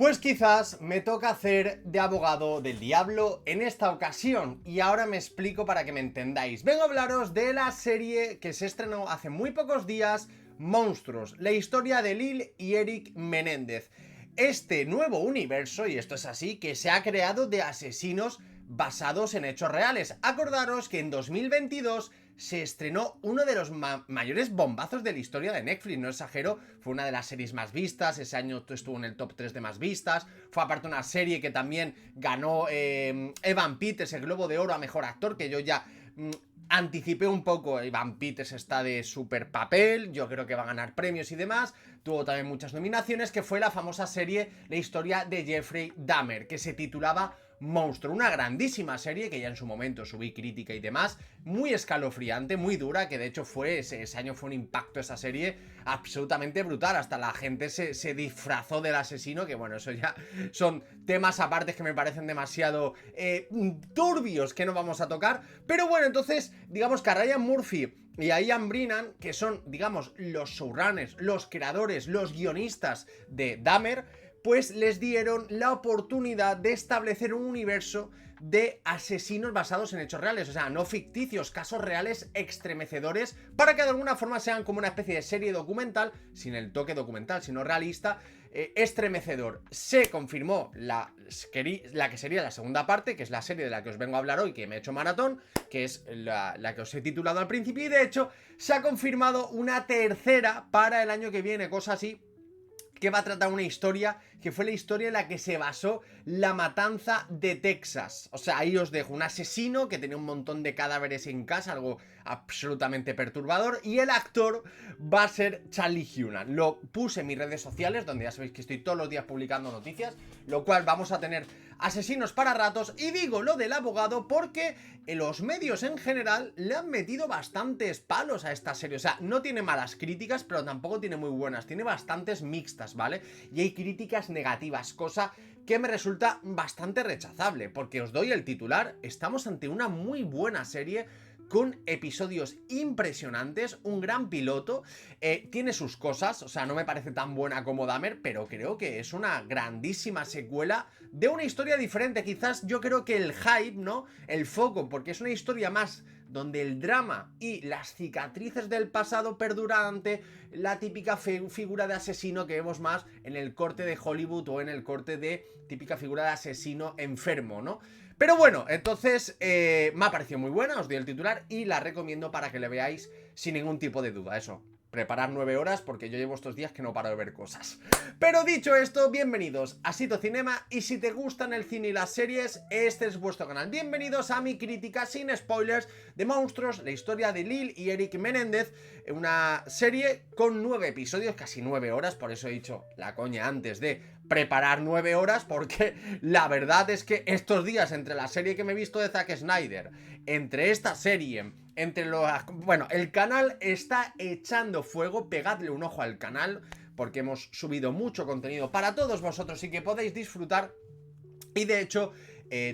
Pues quizás me toca hacer de abogado del diablo en esta ocasión, y ahora me explico para que me entendáis. Vengo a hablaros de la serie que se estrenó hace muy pocos días, Monstruos, la historia de Lil y Eric Menéndez. Este nuevo universo, y esto es así, que se ha creado de asesinos basados en hechos reales. Acordaros que en 2022 se estrenó uno de los mayores bombazos de la historia de Netflix, no exagero, fue una de las series más vistas, ese año estuvo en el top 3 de más vistas, fue aparte una serie que también ganó Evan Peters el Globo de Oro a Mejor Actor, que yo ya anticipé un poco. Evan Peters está de super papel, yo creo que va a ganar premios y demás, tuvo también muchas nominaciones, que fue la famosa serie La historia de Jeffrey Dahmer, que se titulaba Monstruo, una grandísima serie que ya en su momento subí crítica y demás, muy escalofriante, muy dura, que de hecho ese año fue un impacto esa serie absolutamente brutal, hasta la gente se disfrazó del asesino, que bueno, eso ya son temas aparte que me parecen demasiado turbios que no vamos a tocar, pero bueno, entonces digamos que a Ryan Murphy y a Ian Brennan, que son, digamos, los showrunners, los creadores, los guionistas de Dahmer, pues les dieron la oportunidad de establecer un universo de asesinos basados en hechos reales, o sea, no ficticios, casos reales estremecedores, para que de alguna forma sean como una especie de serie documental, sin el toque documental, sino realista, estremecedor. Se confirmó la que sería la segunda parte, que es la serie de la que os vengo a hablar hoy, que me he hecho maratón, que es la que os he titulado al principio, y de hecho se ha confirmado una tercera para el año que viene, cosa así, que va a tratar una historia que fue la historia en la que se basó la matanza de Texas. O sea, ahí os dejo un asesino que tenía un montón de cadáveres en casa, algo absolutamente perturbador, y el actor va a ser Charlie Hunnam. Lo puse en mis redes sociales, donde ya sabéis que estoy todos los días publicando noticias, lo cual vamos a tener asesinos para ratos. Y digo lo del abogado porque los medios en general le han metido bastantes palos a esta serie. O sea, no tiene malas críticas, pero tampoco tiene muy buenas, tiene bastantes mixtas, ¿vale? Y hay críticas negativas, cosa que me resulta bastante rechazable, porque os doy el titular, estamos ante una muy buena serie con episodios impresionantes, un gran piloto, tiene sus cosas, o sea, no me parece tan buena como Dahmer, pero creo que es una grandísima secuela de una historia diferente. Quizás yo creo que el hype, ¿no? El foco, porque es una historia más donde el drama y las cicatrices del pasado perduran ante la típica figura de asesino que vemos más en el corte de Hollywood o en el corte de típica figura de asesino enfermo, ¿no? Pero bueno, entonces me ha parecido muy buena, os doy el titular y la recomiendo para que le veáis sin ningún tipo de duda. Eso, preparar 9 horas porque yo llevo estos días que no paro de ver cosas. Pero dicho esto, bienvenidos a Sito Cinema, y si te gustan el cine y las series, este es vuestro canal. Bienvenidos a mi crítica sin spoilers de Monstruos, la historia de Lil y Eric Menéndez, una serie con 9 episodios, casi 9 horas, por eso he dicho la coña antes de preparar 9 horas, porque la verdad es que estos días, entre la serie que me he visto de Zack Snyder, entre esta serie, entre los... Bueno, el canal está echando fuego, pegadle un ojo al canal, porque hemos subido mucho contenido para todos vosotros y que podéis disfrutar. Y de hecho,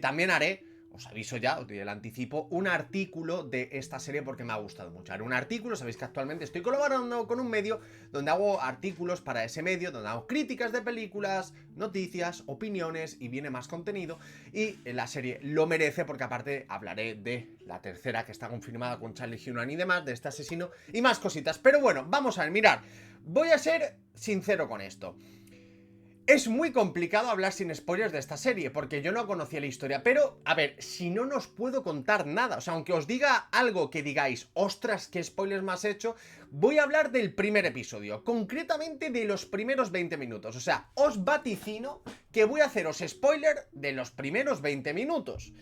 también haré, os aviso ya, os doy el anticipo, un artículo de esta serie porque me ha gustado mucho. Haré un artículo, sabéis que actualmente estoy colaborando con un medio donde hago artículos para ese medio, donde hago críticas de películas, noticias, opiniones y viene más contenido. Y la serie lo merece porque aparte hablaré de la tercera que está confirmada con Charlie Hunnam y demás, de este asesino y más cositas. Pero bueno, vamos a ver, mirad, voy a ser sincero con esto. Es muy complicado hablar sin spoilers de esta serie, porque yo no conocía la historia, pero, a ver, si no os puedo contar nada, o sea, aunque os diga algo que digáis, ostras, qué spoilers me has hecho, voy a hablar del primer episodio, concretamente de los primeros 20 minutos, o sea, os vaticino que voy a haceros spoiler de los primeros 20 minutos.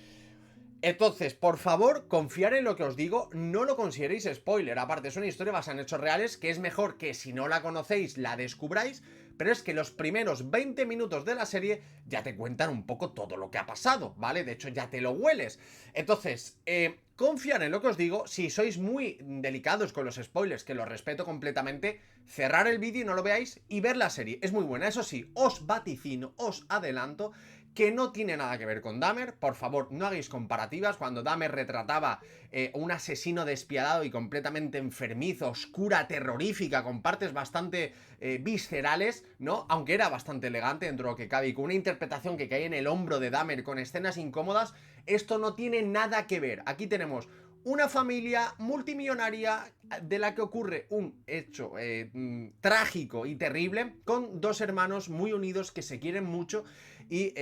Entonces, por favor, confiar en lo que os digo, no lo consideréis spoiler. Aparte, es una historia basada en hechos reales que es mejor que si no la conocéis, la descubráis. Pero es que los primeros 20 minutos de la serie ya te cuentan un poco todo lo que ha pasado, ¿vale? De hecho, ya te lo hueles. Entonces, confiar en lo que os digo. Si sois muy delicados con los spoilers, que los respeto completamente, cerrar el vídeo y no lo veáis y ver la serie. Es muy buena. Eso sí, os vaticino, os adelanto que no tiene nada que ver con Dahmer. Por favor, no hagáis comparativas. Cuando Dahmer retrataba un asesino despiadado y completamente enfermizo, oscura, terrorífica, con partes bastante viscerales, ¿no? Aunque era bastante elegante dentro de lo que cabe y con una interpretación que cae en el hombro de Dahmer con escenas incómodas, esto no tiene nada que ver. Aquí tenemos una familia multimillonaria de la que ocurre un hecho trágico y terrible, con dos hermanos muy unidos que se quieren mucho y...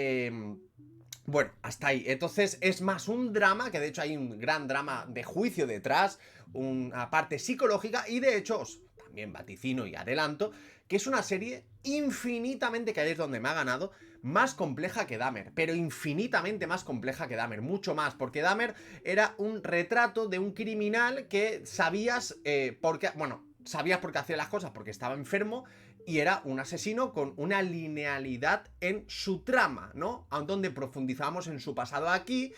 bueno, hasta ahí. Entonces es más un drama, que de hecho hay un gran drama de juicio detrás, una parte psicológica, y de hecho os también vaticino y adelanto que es una serie infinitamente, que ahí es donde me ha ganado, más compleja que Dahmer, pero infinitamente más compleja que Dahmer, mucho más, porque Dahmer era un retrato de un criminal que sabías sabías por qué hacía las cosas, porque estaba enfermo, y era un asesino con una linealidad en su trama, ¿no? A donde profundizamos en su pasado. Aquí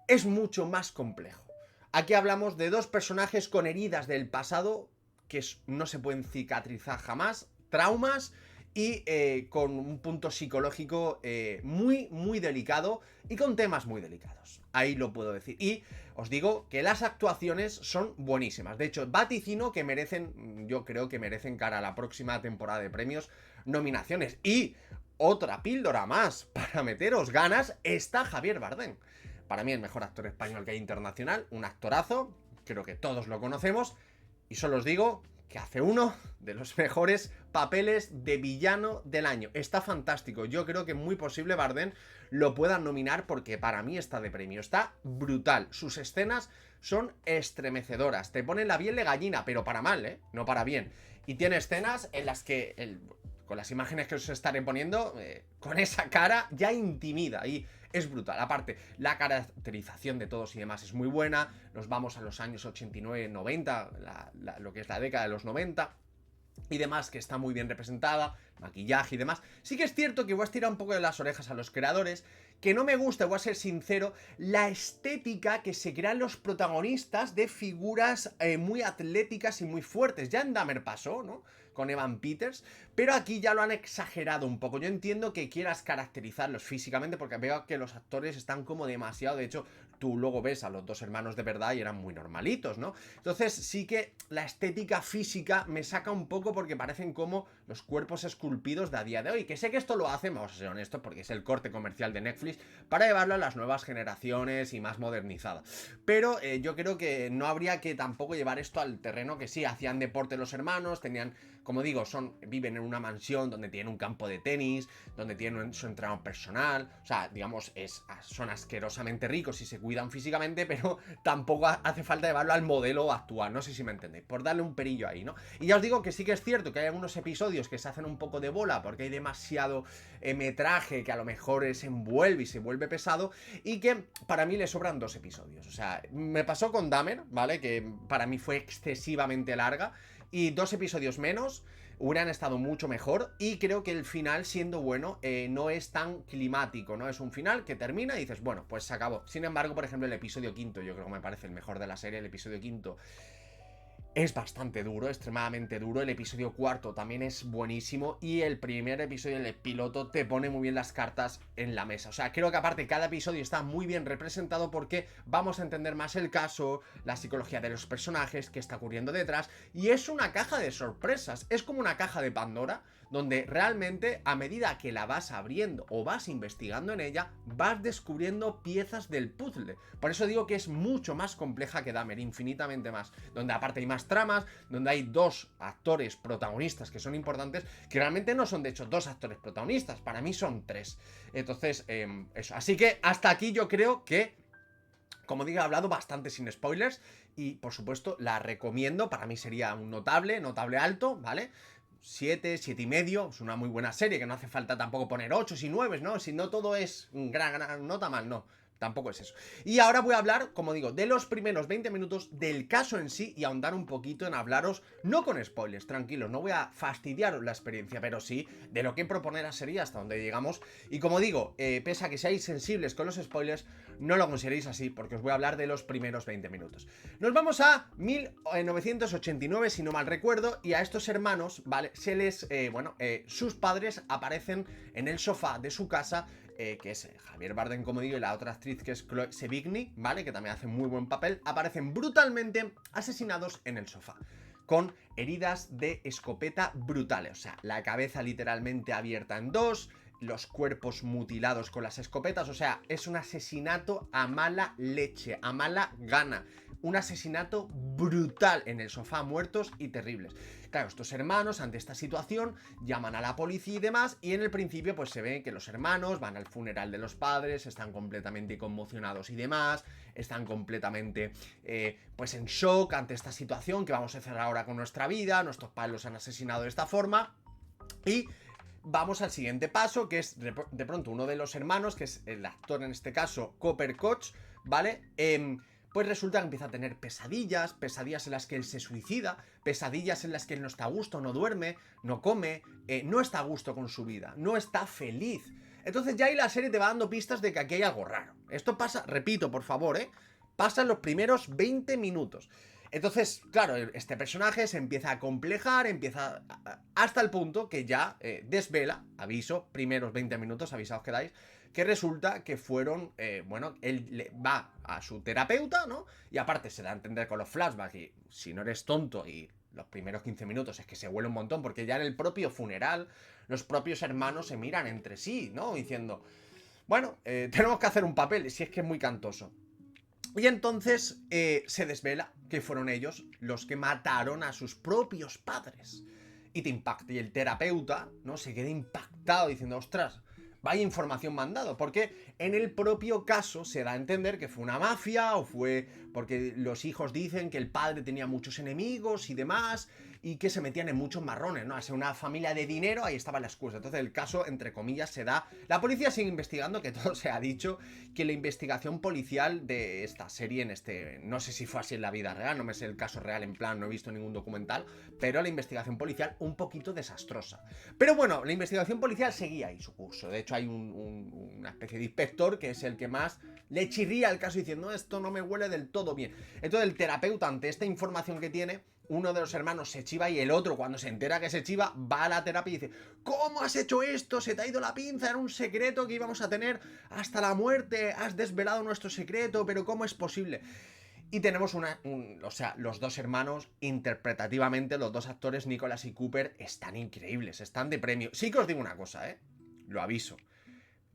es mucho más complejo. Aquí hablamos de dos personajes con heridas del pasado que no se pueden cicatrizar jamás, traumas, y con un punto psicológico muy, muy delicado y con temas muy delicados. Ahí lo puedo decir. Y os digo que las actuaciones son buenísimas. De hecho, vaticino que merecen, yo creo que merecen, cara a la próxima temporada de premios, nominaciones. Y otra píldora más para meteros ganas, está Javier Bardem. Para mí el mejor actor español que hay internacional, un actorazo, creo que todos lo conocemos. Y solo os digo que hace uno de los mejores papeles de villano del año. Está fantástico. Yo creo que muy posible Bardem lo puedan nominar porque para mí está de premio. Está brutal. Sus escenas son estremecedoras. Te ponen la piel de gallina, pero para mal, ¿eh? No para bien. Y tiene escenas en las que con las imágenes que os estaré poniendo, con esa cara ya intimida y es brutal. Aparte, la caracterización de todos y demás es muy buena. Nos vamos a los años 89, 90, lo que es la década de los 90 y demás, que está muy bien representada, maquillaje y demás. Sí que es cierto que voy a estirar un poco de las orejas a los creadores, que no me gusta, voy a ser sincero, la estética que se crean los protagonistas de figuras muy atléticas y muy fuertes. Ya en Dahmer pasó, ¿no? Con Evan Peters, pero aquí ya lo han exagerado un poco. Yo entiendo que quieras caracterizarlos físicamente porque veo que los actores están como demasiado, de hecho, tú luego ves a los dos hermanos de verdad y eran muy normalitos, ¿no? Entonces sí que la estética física me saca un poco porque parecen como los cuerpos esculpidos de a día de hoy, que sé que esto lo hacen, vamos a ser honestos, porque es el corte comercial de Netflix para llevarlo a las nuevas generaciones y más modernizada. Pero yo creo que no habría que tampoco llevar esto al terreno que sí, hacían deporte los hermanos, tenían, como digo, viven en una mansión donde tienen un campo de tenis, donde tienen su entrenador personal, o sea, digamos, son asquerosamente ricos y se cuidan físicamente, pero tampoco hace falta llevarlo al modelo actual, no sé si me entendéis, por darle un perillo ahí, ¿no? Y ya os digo que sí que es cierto que hay algunos episodios que se hacen un poco de bola porque hay demasiado metraje que a lo mejor se envuelve y se vuelve pesado, y que para mí le sobran 2 episodios, o sea, me pasó con Dahmer, ¿vale? Que para mí fue excesivamente larga, y 2 episodios menos hubieran estado mucho mejor, y creo que el final, siendo bueno, no es tan climático, ¿no? Es un final que termina y dices, bueno, pues se acabó. Sin embargo, por ejemplo, el episodio quinto, yo creo que me parece el mejor de la serie, el episodio quinto es bastante duro, extremadamente duro. El episodio cuarto también es buenísimo. Y el primer episodio, el piloto, te pone muy bien las cartas en la mesa. O sea, creo que aparte cada episodio está muy bien representado porque vamos a entender más el caso, la psicología de los personajes, qué está ocurriendo detrás. Y es una caja de sorpresas. Es como una caja de Pandora, donde realmente a medida que la vas abriendo o vas investigando en ella, vas descubriendo piezas del puzzle. Por eso digo que es mucho más compleja que Dahmer, infinitamente más. Donde aparte hay más tramas, donde hay 2 actores protagonistas que son importantes, que realmente no son de hecho 2 actores protagonistas, para mí son 3. Entonces, eso. Así que hasta aquí yo creo que, como digo, he hablado bastante sin spoilers y, por supuesto, la recomiendo. Para mí sería un notable alto, ¿vale? 7, 7 y medio, es una muy buena serie, que no hace falta tampoco poner 8 y 9, ¿no? Si no todo es gran nota mal, no. Tampoco es eso. Y ahora voy a hablar, como digo, de los primeros 20 minutos del caso en sí y ahondar un poquito en hablaros, no con spoilers, tranquilos, no voy a fastidiaros la experiencia, pero sí de lo que proponer la serie hasta donde llegamos. Y como digo, pese a que seáis sensibles con los spoilers, no lo consideréis así, porque os voy a hablar de los primeros 20 minutos. Nos vamos a 1989, si no mal recuerdo, y a estos hermanos, ¿vale? Sus padres aparecen en el sofá de su casa que es Javier Bardem, como digo, y la otra actriz que es Chloe Sevigny, ¿vale? Que también hace muy buen papel, aparecen brutalmente asesinados en el sofá, con heridas de escopeta brutales, o sea, la cabeza literalmente abierta en dos, los cuerpos mutilados con las escopetas, o sea, es un asesinato a mala leche, a mala gana, un asesinato brutal en el sofá, muertos y terribles. Claro, estos hermanos ante esta situación llaman a la policía y demás, y en el principio pues se ve que los hermanos van al funeral de los padres, están completamente conmocionados y demás, están completamente pues en shock ante esta situación que vamos a hacer ahora con nuestra vida, nuestros padres los han asesinado de esta forma, y vamos al siguiente paso, que es de pronto uno de los hermanos, que es el actor en este caso, Cooper Koch, ¿vale? Pues resulta que empieza a tener pesadillas, pesadillas en las que él se suicida, pesadillas en las que él no está a gusto, no duerme, no come, no está a gusto con su vida, no está feliz. Entonces ya ahí la serie te va dando pistas de que aquí hay algo raro. Esto pasa, repito, por favor, pasa en los primeros 20 minutos. Entonces, claro, este personaje se empieza a complejar, hasta el punto que ya desvela, aviso, primeros 20 minutos, avisaos que dais, que resulta que fueron, bueno, él va a su terapeuta, ¿no? Y aparte se da a entender con los flashbacks, y si no eres tonto y los primeros 15 minutos es que se huele un montón, porque ya en el propio funeral los propios hermanos se miran entre sí, ¿no? Diciendo, bueno, tenemos que hacer un papel, si es que es muy cantoso. Y entonces se desvela que fueron ellos los que mataron a sus propios padres. Y te impacta. Y el terapeuta, ¿no? Se queda impactado diciendo, ostras, vaya información mandado. Porque en el propio caso se da a entender que fue una mafia, o fue porque los hijos dicen que el padre tenía muchos enemigos y demás, y que se metían en muchos marrones, ¿no? A ser una familia de dinero, ahí estaba la excusa. Entonces el caso, entre comillas, se da... La policía sigue investigando, que todo se ha dicho, que la investigación policial de esta serie en este... No sé si fue así en la vida real, no me sé el caso real, en plan, no he visto ningún documental, pero la investigación policial un poquito desastrosa. Pero bueno, la investigación policial seguía ahí su curso. De hecho hay una especie de inspector que es el que más le chirría el caso diciendo, esto no me huele del todo bien. Entonces el terapeuta, ante esta información que tiene, uno de los hermanos se chiva y el otro, cuando se entera que se chiva, va a la terapia y dice, ¿cómo has hecho esto? Se te ha ido la pinza, era un secreto que íbamos a tener hasta la muerte, has desvelado nuestro secreto, pero ¿cómo es posible? Y tenemos o sea, los dos hermanos, interpretativamente, los dos actores, Nicolas y Cooper, están increíbles, están de premio. Sí que os digo una cosa, lo aviso.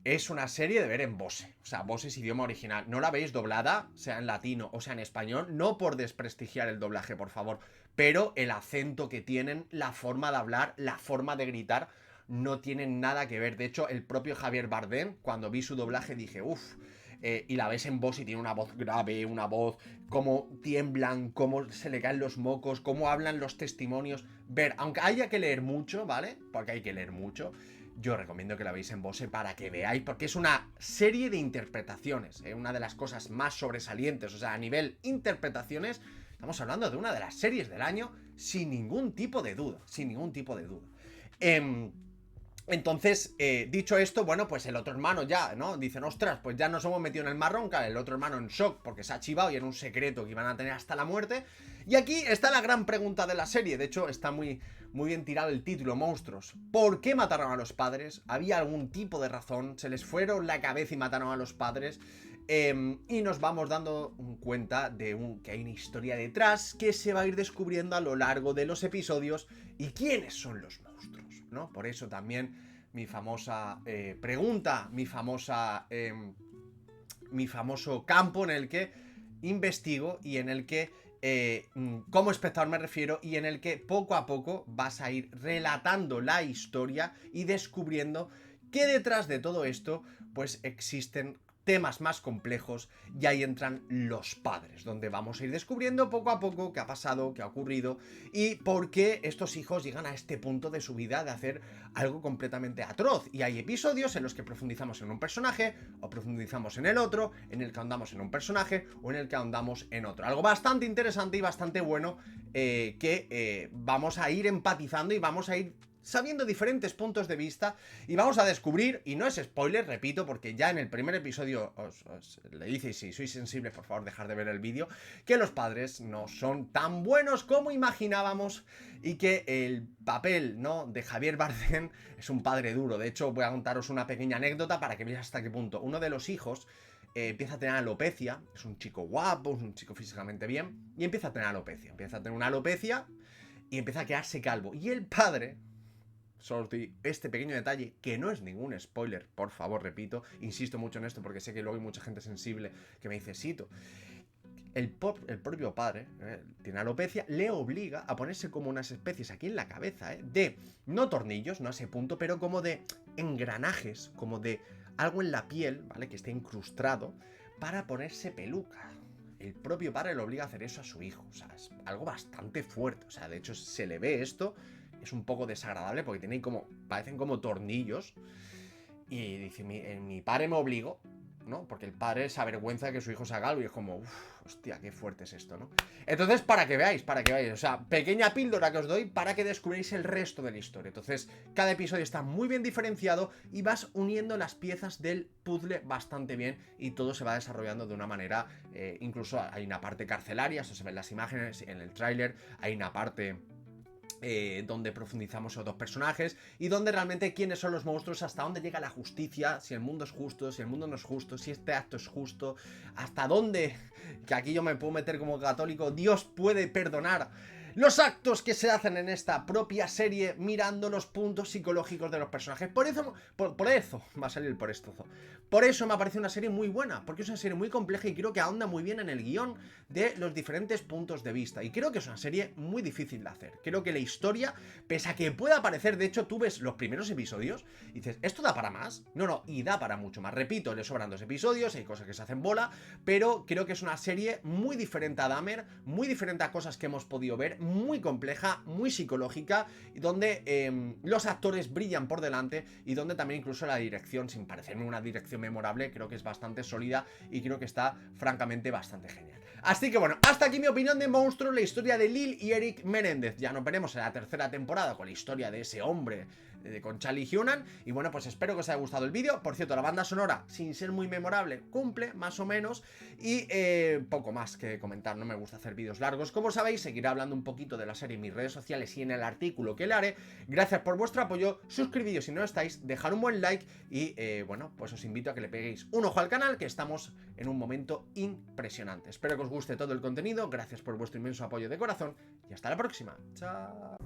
Es una serie de ver en Bose, o sea, Bose es idioma original. No la veis doblada, sea en latino o sea en español, no por desprestigiar el doblaje, por favor, pero el acento que tienen, la forma de hablar, la forma de gritar, no tienen nada que ver. De hecho, el propio Javier Bardem, cuando vi su doblaje, dije, uff, y la ves en Bose y tiene una voz grave, una voz, cómo tiemblan, cómo se le caen los mocos, cómo hablan los testimonios. Ver, aunque haya que leer mucho, ¿vale? Porque hay que leer mucho, yo recomiendo que la veáis en Bose para que veáis, porque es una serie de interpretaciones, una de las cosas más sobresalientes, o sea, a nivel interpretaciones, estamos hablando de una de las series del año, sin ningún tipo de duda, sin ningún tipo de duda. Entonces, dicho esto, bueno, pues el otro hermano ya, ¿no? Dicen, ostras, pues ya nos hemos metido en el marrón, claro, el otro hermano en shock porque se ha chivado y era un secreto que iban a tener hasta la muerte. Y aquí está la gran pregunta de la serie, de hecho está muy bien tirado el título, Monstruos. ¿Por qué mataron a los padres? ¿Había algún tipo de razón? ¿Se les fueron la cabeza y mataron a los padres? Y nos vamos dando cuenta de que hay una historia detrás que se va a ir descubriendo a lo largo de los episodios. ¿Y quiénes son los monstruos? ¿No? Por eso también mi famosa pregunta, mi famoso campo en el que investigo y en el que como espectador me refiero, y en el que poco a poco vas a ir relatando la historia y descubriendo que detrás de todo esto pues existen temas más complejos, y ahí entran los padres, donde vamos a ir descubriendo poco a poco qué ha pasado, qué ha ocurrido y por qué estos hijos llegan a este punto de su vida de hacer algo completamente atroz. Y hay episodios en los que profundizamos en un personaje o profundizamos en el otro, en el que ahondamos en un personaje o en el que ahondamos en otro. Algo bastante interesante y bastante bueno que vamos a ir empatizando y vamos a ir sabiendo diferentes puntos de vista, y vamos a descubrir, y no es spoiler, repito, porque ya en el primer episodio os le dice, y si sois sensibles, por favor, dejar de ver el vídeo, que los padres no son tan buenos como imaginábamos, y que el papel, ¿no?, de Javier Bardem es un padre duro. De hecho, voy a contaros una pequeña anécdota para que veáis hasta qué punto uno de los hijos empieza a tener alopecia, es un chico guapo, es un chico físicamente bien, y empieza a tener alopecia, y empieza a quedarse calvo. Y el padre, solo os doy este pequeño detalle, que no es ningún spoiler, por favor, repito, insisto mucho en esto porque sé que luego hay mucha gente sensible que me dice, Sito, el propio padre, tiene alopecia, le obliga a ponerse como unas especies aquí en la cabeza, de, no tornillos, no a ese punto, pero como de engranajes, como de algo en la piel, ¿vale?, que esté incrustado, para ponerse peluca. El propio padre le obliga a hacer eso a su hijo. O sea, es algo bastante fuerte. O sea, de hecho, se le ve esto. Es un poco desagradable porque tiene como, parecen como tornillos. Y dice, mi padre me obligó, ¿no? Porque el padre se avergüenza de que su hijo sea calvo y es como, uff, hostia, qué fuerte es esto, ¿no? Entonces, para que veáis, o sea, pequeña píldora que os doy para que descubráis el resto de la historia. Entonces, cada episodio está muy bien diferenciado y vas uniendo las piezas del puzzle bastante bien y todo se va desarrollando de una manera, incluso hay una parte carcelaria, eso se ve en las imágenes, en el tráiler, hay una parte donde profundizamos en dos personajes y donde realmente quiénes son los monstruos, hasta dónde llega la justicia, si el mundo es justo, si el mundo no es justo, si este acto es justo, hasta dónde, que aquí yo me puedo meter como católico, Dios puede perdonar los actos que se hacen en esta propia serie mirando los puntos psicológicos de los personajes. Por eso, va a salir por esto. Por eso me ha parecido una serie muy buena, porque es una serie muy compleja y creo que ahonda muy bien en el guión de los diferentes puntos de vista. Y creo que es una serie muy difícil de hacer. Creo que la historia, pese a que pueda parecer, de hecho tú ves los primeros episodios y dices, ¿esto da para más? No, y da para mucho más. Repito, le sobran 2 episodios, hay cosas que se hacen bola, pero creo que es una serie muy diferente a Dahmer, muy diferente a cosas que hemos podido ver, muy compleja, muy psicológica, y donde los actores brillan por delante y donde también incluso la dirección, sin parecerme una dirección memorable, creo que es bastante sólida y creo que está francamente bastante genial. Así que bueno, hasta aquí mi opinión de Monstruo, la historia de Lil y Eric Menéndez. Ya nos veremos en la tercera temporada con la historia de ese hombre, con Charlie Hunnam. Y bueno, pues espero que os haya gustado el vídeo. Por cierto, la banda sonora, sin ser muy memorable, cumple más o menos. Y poco más que comentar, no me gusta hacer vídeos largos. Como sabéis, seguiré hablando un poquito de la serie en mis redes sociales y en el artículo que le haré. Gracias por vuestro apoyo, suscribíos si no estáis, dejad un buen like y bueno, pues os invito a que le peguéis un ojo al canal, que estamos en un momento impresionante. Espero que os guste todo el contenido, gracias por vuestro inmenso apoyo de corazón y hasta la próxima. Chao.